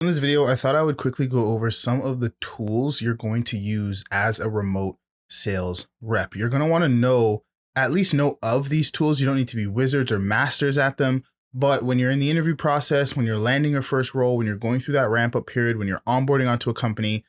In this video, I thought I would quickly go over some of the tools you're going to use as a remote sales rep. You're going to want to at least know of these tools. You don't need to be wizards or masters at them. But when you're in the interview process, when you're landing your first role, when you're going through that ramp up period, when you're onboarding onto a company,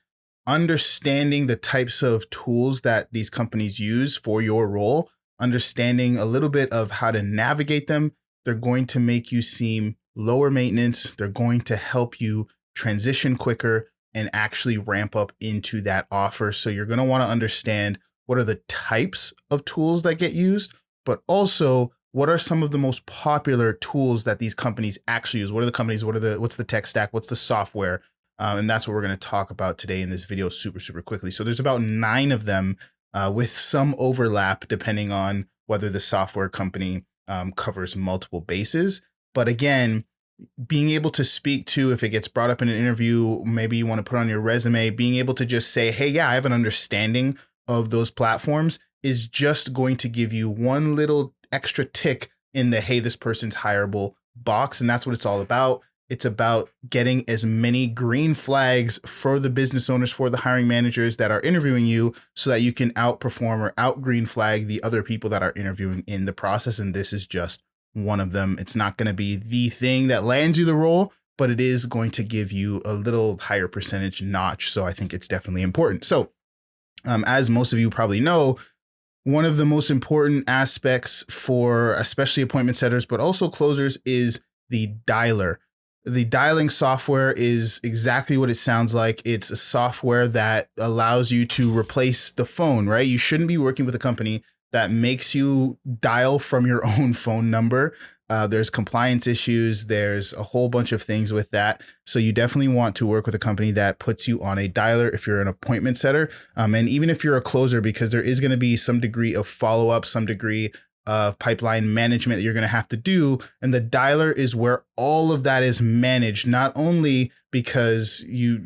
understanding the types of tools that these companies use for your role, understanding a little bit of how to navigate them, they're going to make you seem lower maintenance. They're going to help you transition quicker and actually ramp up into that offer. So you're going to want to understand what are the types of tools that get used, but also what are some of the most popular tools that these companies actually use? What are the companies? What's the tech stack? What's the software? And that's what we're going to talk about today in this video super quickly. So there's about 9 of them with some overlap depending on whether the software company covers multiple bases. But again, being able to speak to, if it gets brought up in an interview, maybe you want to put on your resume, being able to just say, hey, yeah, I have an understanding of those platforms is just going to give you one little extra tick in the, hey, this person's hireable box. And that's what it's all about. It's about getting as many green flags for the business owners, for the hiring managers that are interviewing you so that you can outperform or out green flag the other people that are interviewing in the process. And this is just one of them. It's not going to be the thing that lands you the role, but it is going to give you a little higher percentage notch. So I think it's definitely important. So as most of you probably know, one of the most important aspects for especially appointment setters, but also closers is the dialer. The dialing software is exactly what it sounds like. It's a software that allows you to replace the phone, right? You shouldn't be working with a company that makes you dial from your own phone number. There's compliance issues. There's a whole bunch of things with that. So you definitely want to work with a company that puts you on a dialer if you're an appointment setter. And even if you're a closer, because there is going to be some degree of follow-up, some degree of pipeline management that you're going to have to do. And the dialer is where all of that is managed, not only because you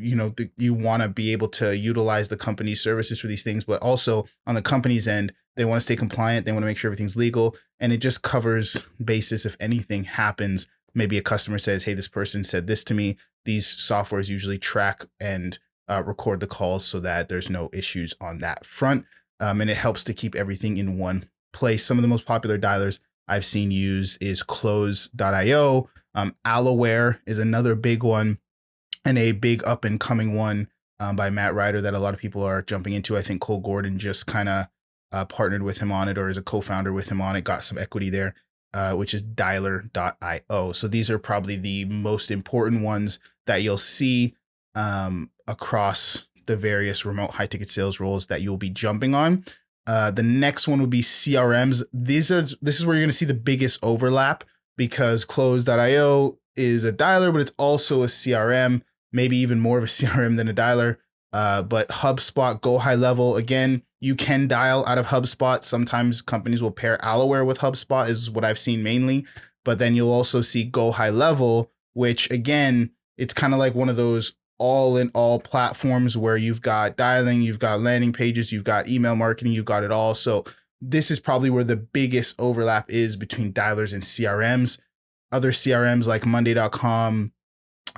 want to be able to utilize the company's services for these things, but also on the company's end, they want to stay compliant. They want to make sure everything's legal. And it just covers basis if anything happens. Maybe a customer says, hey, this person said this to me. These softwares usually track and record the calls so that there's no issues on that front. And it helps to keep everything in one place. Some of the most popular dialers I've seen use is close.io. Alloware is another big one, and a big up and coming one by Matt Ryder that a lot of people are jumping into. I think Cole Gordon just kind of partnered with him on it, or is a co-founder with him on it, got some equity there, which is dialer.io. So these are probably the most important ones that you'll see across the various remote high ticket sales roles that you'll be jumping on. The next one would be CRMs. This is where you're going to see the biggest overlap, because close.io is a dialer, but it's also a CRM, maybe even more of a CRM than a dialer. But HubSpot, Go High Level, again, you can dial out of HubSpot. Sometimes companies will pair Alloware with HubSpot, is what I've seen mainly. But then you'll also see Go High Level, which again, it's kind of like one of those all in all platforms where you've got dialing, you've got landing pages, you've got email marketing, you've got it all. So this is probably where the biggest overlap is between dialers and CRMs. Other CRMs like Monday.com,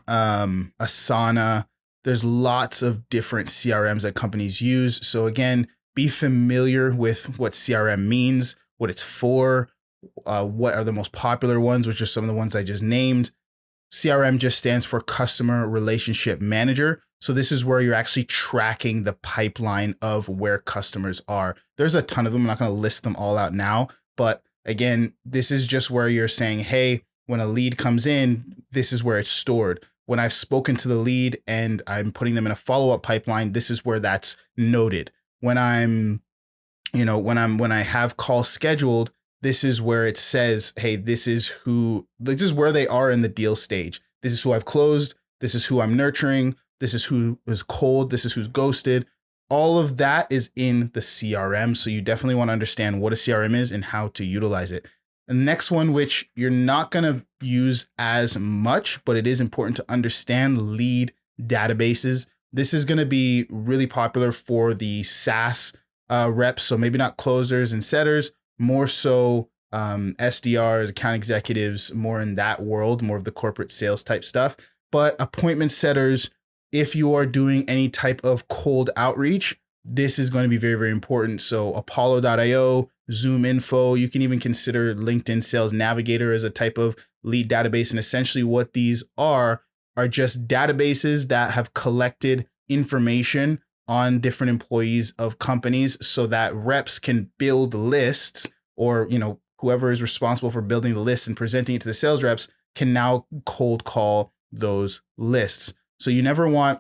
Asana, there's lots of different CRMs that companies use. So again, be familiar with what CRM means, what it's for, what are the most popular ones, which are some of the ones I just named. CRM just stands for Customer Relationship Manager. So this is where you're actually tracking the pipeline of where customers are. There's a ton of them. I'm not going to list them all out now. But again, this is just where you're saying, hey, when a lead comes in, this is where it's stored. When I've spoken to the lead and I'm putting them in a follow-up pipeline, this is where that's noted. When when I have calls scheduled, this is where it says, hey, this is where they are in the deal stage. This is who I've closed. This is who I'm nurturing. This is who is cold. This is who's ghosted. All of that is in the CRM. So you definitely want to understand what a CRM is and how to utilize it. The next one, which you're not going to use as much, but it is important to understand, lead databases. This is going to be really popular for the SaaS reps. So maybe not closers and setters, more so SDRs, account executives, more in that world, more of the corporate sales type stuff. But appointment setters, if you are doing any type of cold outreach, this is going to be very, very important. So Apollo.io, Zoom Info, you can even consider LinkedIn Sales Navigator as a type of lead database. And essentially what these are just databases that have collected information on different employees of companies so that reps can build lists, or, whoever is responsible for building the list and presenting it to the sales reps can now cold call those lists. So you never want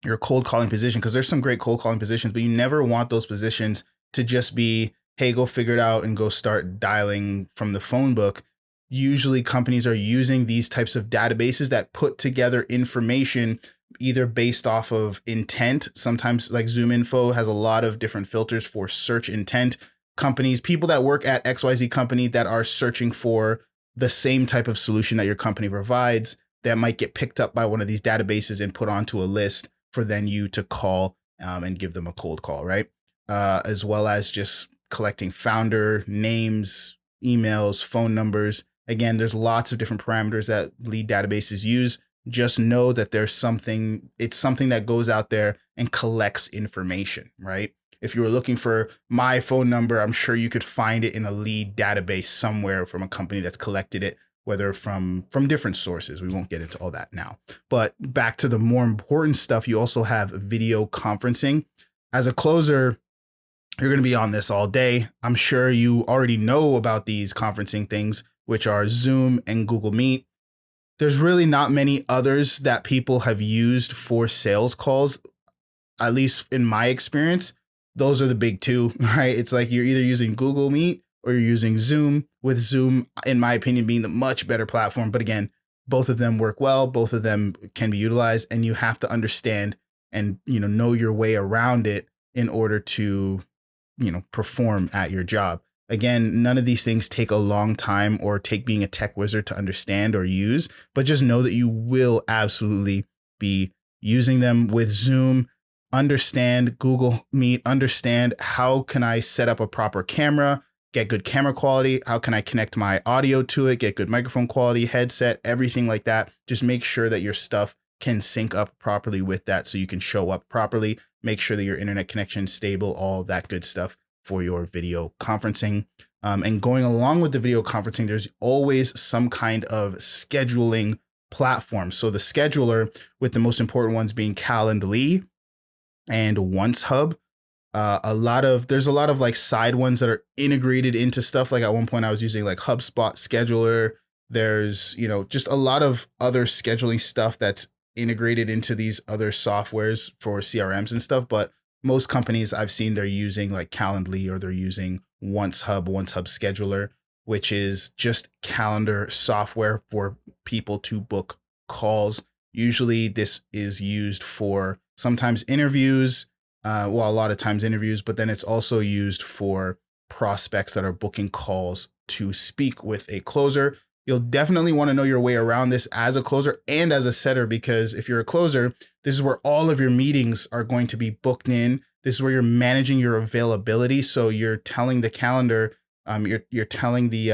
your cold calling position, because there's some great cold calling positions, but you never want those positions to just be, hey, go figure it out and go start dialing from the phone book. Usually companies are using these types of databases that put together information either based off of intent. Sometimes like Zoom Info has a lot of different filters for search intent. Companies, people that work at XYZ company that are searching for the same type of solution that your company provides, that might get picked up by one of these databases and put onto a list for then you to call and give them a cold call, right? As well as just collecting founder names, emails, phone numbers. Again, there's lots of different parameters that lead databases use. Just know that it's something that goes out there and collects information, right? If you were looking for my phone number, I'm sure you could find it in a lead database somewhere from a company that's collected it, whether from different sources. We won't get into all that now. But back to the more important stuff, you also have video conferencing. As a closer, you're going to be on this all day. I'm sure you already know about these conferencing things, which are Zoom and Google Meet. There's really not many others that people have used for sales calls, at least in my experience. Those are the big two, right? It's like you're either using Google Meet or you're using Zoom, with Zoom, in my opinion, being the much better platform. But again, both of them work well. Both of them can be utilized, and you have to understand and, know your way around it in order to, perform at your job. Again, none of these things take a long time or take being a tech wizard to understand or use, but just know that you will absolutely be using them. With Zoom, understand Google Meet, understand how can I set up a proper camera, get good camera quality, how can I connect my audio to it, get good microphone quality, headset, everything like that. Just make sure that your stuff can sync up properly with that so you can show up properly. Make sure that your internet connection is stable, all that good stuff for your video conferencing. And going along with the video conferencing, there's always some kind of scheduling platform. So the scheduler, with the most important ones being Calendly and OnceHub. There's a lot of like side ones that are integrated into stuff. Like at one point I was using like HubSpot scheduler. There's, just a lot of other scheduling stuff that's integrated into these other softwares for CRMs and stuff. But most companies I've seen, they're using like Calendly, or they're using OnceHub scheduler, which is just calendar software for people to book calls. Usually this is used for sometimes interviews, a lot of times interviews, but then it's also used for prospects that are booking calls to speak with a closer. You'll definitely want to know your way around this as a closer and as a setter, because if you're a closer, this is where all of your meetings are going to be booked in. This is where you're managing your availability. So you're telling the calendar, you're telling the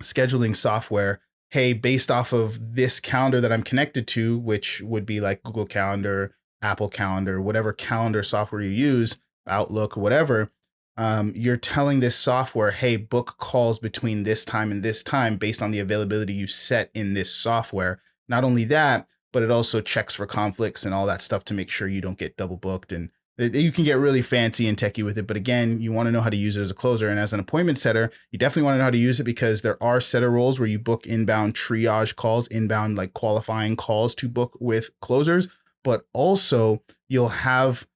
scheduling software, hey, based off of this calendar that I'm connected to, which would be like Google Calendar, Apple Calendar, whatever calendar software you use, Outlook, whatever, you're telling this software, hey, book calls between this time and this time based on the availability you set in this software. Not only that, but it also checks for conflicts and all that stuff to make sure you don't get double booked. And you can get really fancy and techie with it. But again, you want to know how to use it as a closer. And as an appointment setter, you definitely want to know how to use it, because there are setter roles where you book inbound triage calls, inbound like qualifying calls to book with closers. But also you'll have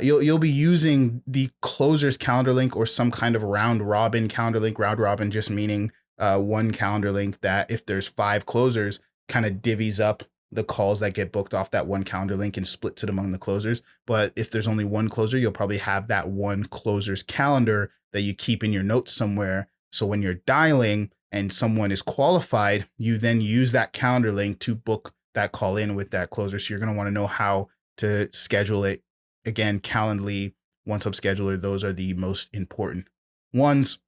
you'll be using the closer's calendar link or some kind of round robin calendar link. Round robin just meaning one calendar link that if there's 5 closers, kind of divvies up the calls that get booked off that one calendar link and splits it among the closers. But if there's only one closer, you'll probably have that one closer's calendar that you keep in your notes somewhere. So when you're dialing and someone is qualified, you then use that calendar link to book that call in with that closer. So you're going to want to know how to schedule it. Again, Calendly, OnceHub scheduler, those are the most important ones.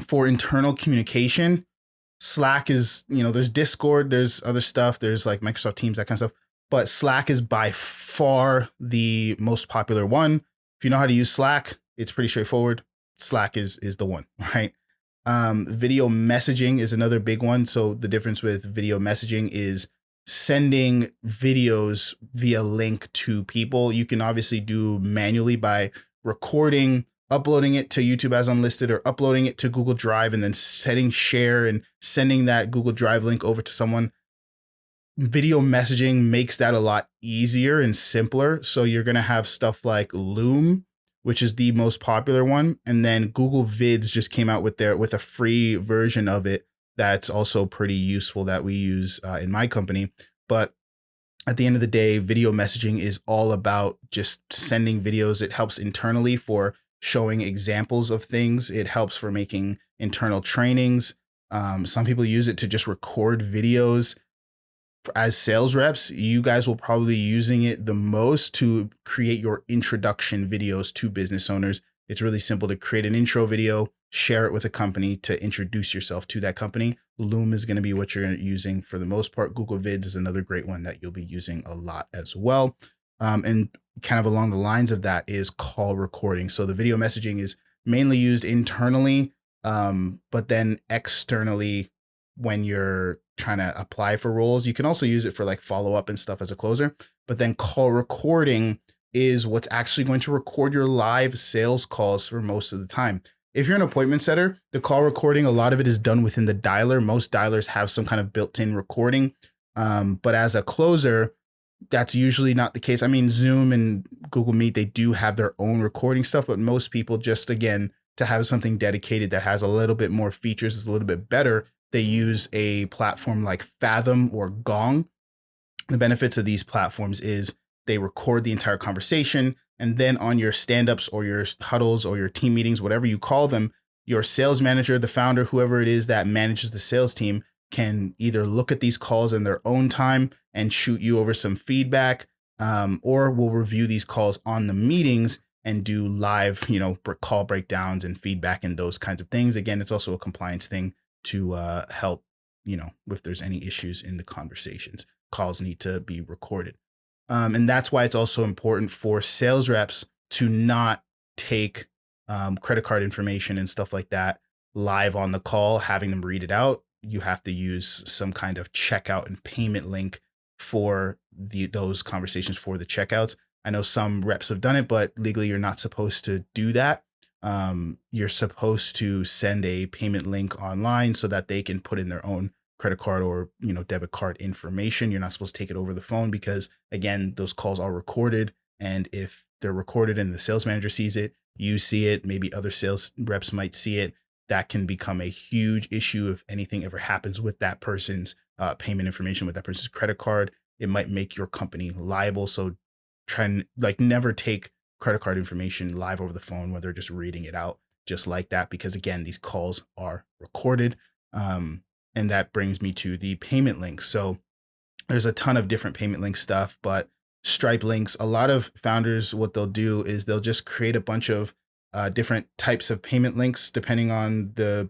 For internal communication, Slack is, there's Discord, there's other stuff, there's like Microsoft Teams, that kind of stuff. But Slack is by far the most popular one. If you know how to use Slack, it's pretty straightforward. Slack is the one, right? Video messaging is another big one. So the difference with video messaging is sending videos via link to people. You can obviously do manually by recording, uploading it to YouTube as unlisted, or uploading it to Google Drive and then setting share and sending that Google Drive link over to someone. Video messaging makes that a lot easier and simpler. So you're going to have stuff like Loom, which is the most popular one. And then Google Vids just came out with a free version of it. That's also pretty useful that we use in my company. But at the end of the day, video messaging is all about just sending videos. It helps internally for showing examples of things. It helps for making internal trainings. Some people use it to just record videos. As sales reps, you guys will probably be using it the most to create your introduction videos to business owners. It's really simple to create an intro video, share it with a company to introduce yourself to that company. Loom is going to be what you're using for the most part. Google Vids is another great one that you'll be using a lot as well. And kind of along the lines of that is call recording. So the video messaging is mainly used internally, but then externally when you're trying to apply for roles. You can also use it for like follow up and stuff as a closer, but then call recording is what's actually going to record your live sales calls for most of the time. If you're an appointment setter, the call recording, a lot of it is done within the dialer. Most dialers have some kind of built-in recording. But as a closer, that's usually not the case. I mean, Zoom and Google Meet, they do have their own recording stuff, but most people just, again, to have something dedicated that has a little bit more features, is a little bit better, they use a platform like Fathom or Gong. The benefits of these platforms is they record the entire conversation, and then on your stand-ups or your huddles or your team meetings, whatever you call them, your sales manager, the founder, whoever it is that manages the sales team, can either look at these calls in their own time and shoot you over some feedback, or will review these calls on the meetings and do live, call breakdowns and feedback and those kinds of things. Again, it's also a compliance thing to help, if there's any issues in the conversations. Calls need to be recorded. And that's why it's also important for sales reps to not take credit card information and stuff like that live on the call, having them read it out. You have to use some kind of checkout and payment link for those conversations for the checkouts. I know some reps have done it, but legally you're not supposed to do that. You're supposed to send a payment link online so that they can put in their own credit card or, debit card information. You're not supposed to take it over the phone because, again, those calls are recorded. And if they're recorded and the sales manager sees it, you see it, maybe other sales reps might see it, that can become a huge issue if anything ever happens with that person's payment information, with that person's credit card. It might make your company liable. So try and never take credit card information live over the phone when they're just reading it out just like that, because again, these calls are recorded. And that brings me to the payment links. So there's a ton of different payment link stuff, but Stripe links, a lot of founders, what they'll do is they'll just create a bunch of different types of payment links depending on the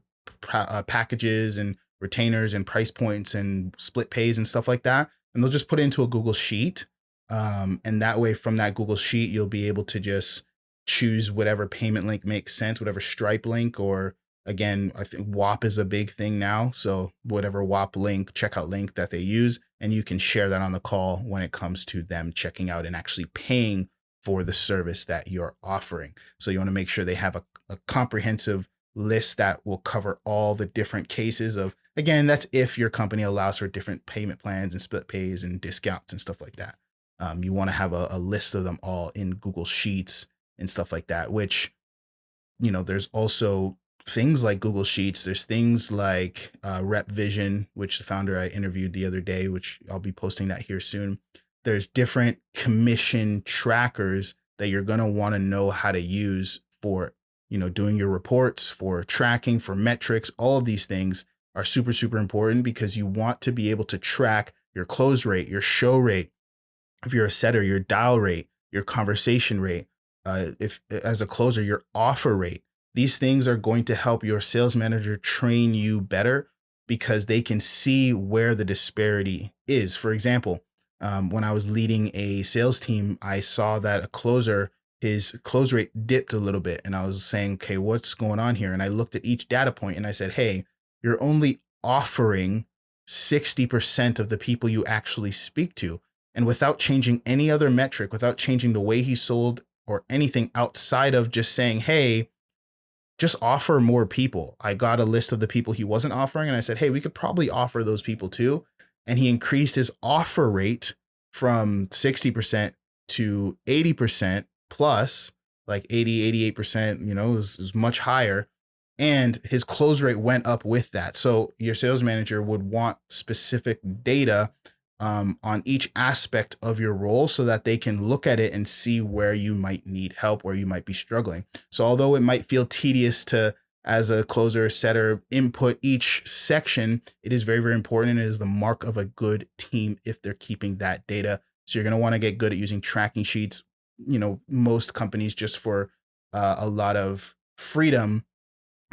packages and retainers and price points and split pays and stuff like that. And they'll just put it into a Google Sheet. And that way, from that Google Sheet, you'll be able to just choose whatever payment link makes sense, whatever Stripe link, or again, I think WAP is a big thing now. So whatever WAP link, checkout link that they use, and you can share that on the call when it comes to them checking out and actually paying for the service that you're offering. So you want to make sure they have a comprehensive list that will cover all the different cases of, again, that's if your company allows for different payment plans and split pays and discounts and stuff like that. You want to have a list of them all in Google Sheets and stuff like that, which, there's also things like Google Sheets. There's things like Rep Vision, which the founder I interviewed the other day, which I'll be posting that here soon. There's different commission trackers that you're going to want to know how to use for, doing your reports, for tracking, for metrics. All of these things are super, super important because you want to be able to track your close rate, your show rate, if you're a setter, your dial rate, your conversation rate, if as a closer, your offer rate. These things are going to help your sales manager train you better because they can see where the disparity is. For example, when I was leading a sales team, I saw that a closer, his close rate dipped a little bit. And I was saying, okay, what's going on here? And I looked at each data point and I said, hey, you're only offering 60% of the people you actually speak to. And without changing any other metric, without changing the way he sold or anything outside of just saying, hey, just offer more people. I got a list of the people he wasn't offering and I said, hey, we could probably offer those people too. And he increased his offer rate from 60% to 80% plus, like 80, 88%, is much higher. And his close rate went up with that. So your sales manager would want specific data on each aspect of your role so that they can look at it and see where you might need help, where you might be struggling. So although it might feel tedious to, as a closer setter, input each section, it is very, very important. It is the mark of a good team if they're keeping that data. So you're going to want to get good at using tracking sheets. Most companies, just for a lot of freedom,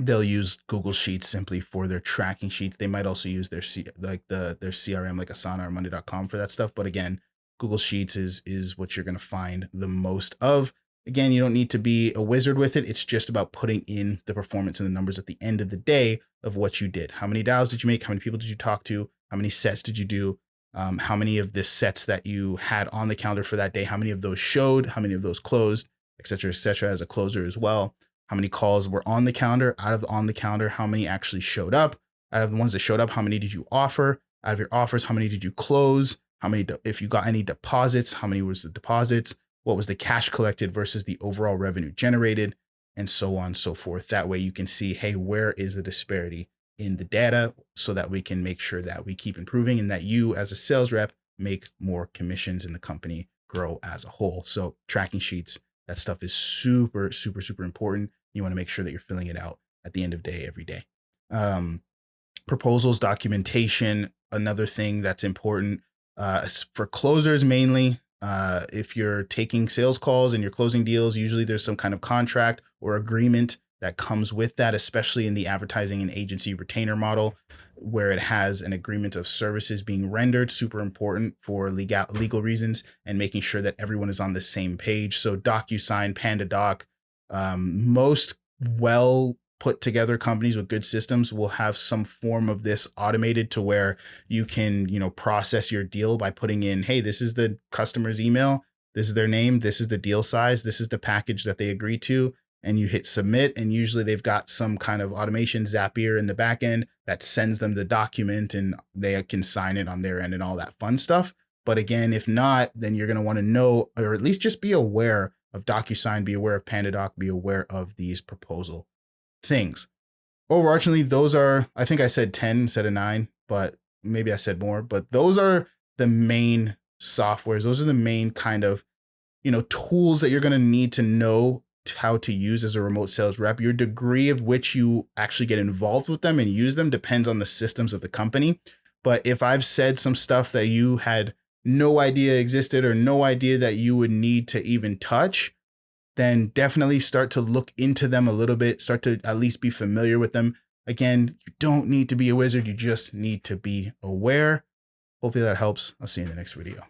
they'll use Google Sheets simply for their tracking sheets. They might also use their CRM like Asana or Monday.com for that stuff. But again, Google Sheets is what you're going to find the most of. Again, you don't need to be a wizard with it. It's just about putting in the performance and the numbers at the end of the day of what you did. How many dials did you make? How many people did you talk to? How many sets did you do? How many of the sets that you had on the calendar for that day? How many of those showed? How many of those closed? Et cetera, as a closer as well. How many calls were on the calendar? Out of the on the calendar, how many actually showed up? Out of the ones that showed up, how many did you offer? Out of your offers, how many did you close? How many, if you got any deposits, how many was the deposits? What was the cash collected versus the overall revenue generated? And so on and so forth. That way you can see, hey, where is the disparity in the data so that we can make sure that we keep improving and that you as a sales rep make more commissions and the company grow as a whole. So tracking sheets, that stuff is super, super, super important. You want to make sure that you're filling it out at the end of day every day. Proposals, documentation, another thing that's important for closers mainly. If you're taking sales calls and you're closing deals, usually there's some kind of contract or agreement that comes with that, especially in the advertising and agency retainer model, where it has an agreement of services being rendered. Super important for legal reasons and making sure that everyone is on the same page. So DocuSign, PandaDoc, most well put together companies with good systems will have some form of this automated to where you can, process your deal by putting in, hey, this is the customer's email, this is their name, this is the deal size, this is the package that they agreed to, and you hit submit. And usually they've got some kind of automation, Zapier in the back end that sends them the document and they can sign it on their end and all that fun stuff. But again, if not, then you're going to want to know, or at least just be aware of DocuSign, be aware of PandaDoc, be aware of these proposal things. Overarchingly, those are, I think I said 10 instead of 9, but maybe I said more, but those are the main softwares. Those are the main kind of, tools that you're going to need to know how to use as a remote sales rep. Your degree of which you actually get involved with them and use them depends on the systems of the company. But if I've said some stuff that you had no idea existed or no idea that you would need to even touch, then definitely start to look into them a little bit, start to at least be familiar with them. Again, you don't need to be a wizard. You just need to be aware. Hopefully that helps. I'll see you in the next video.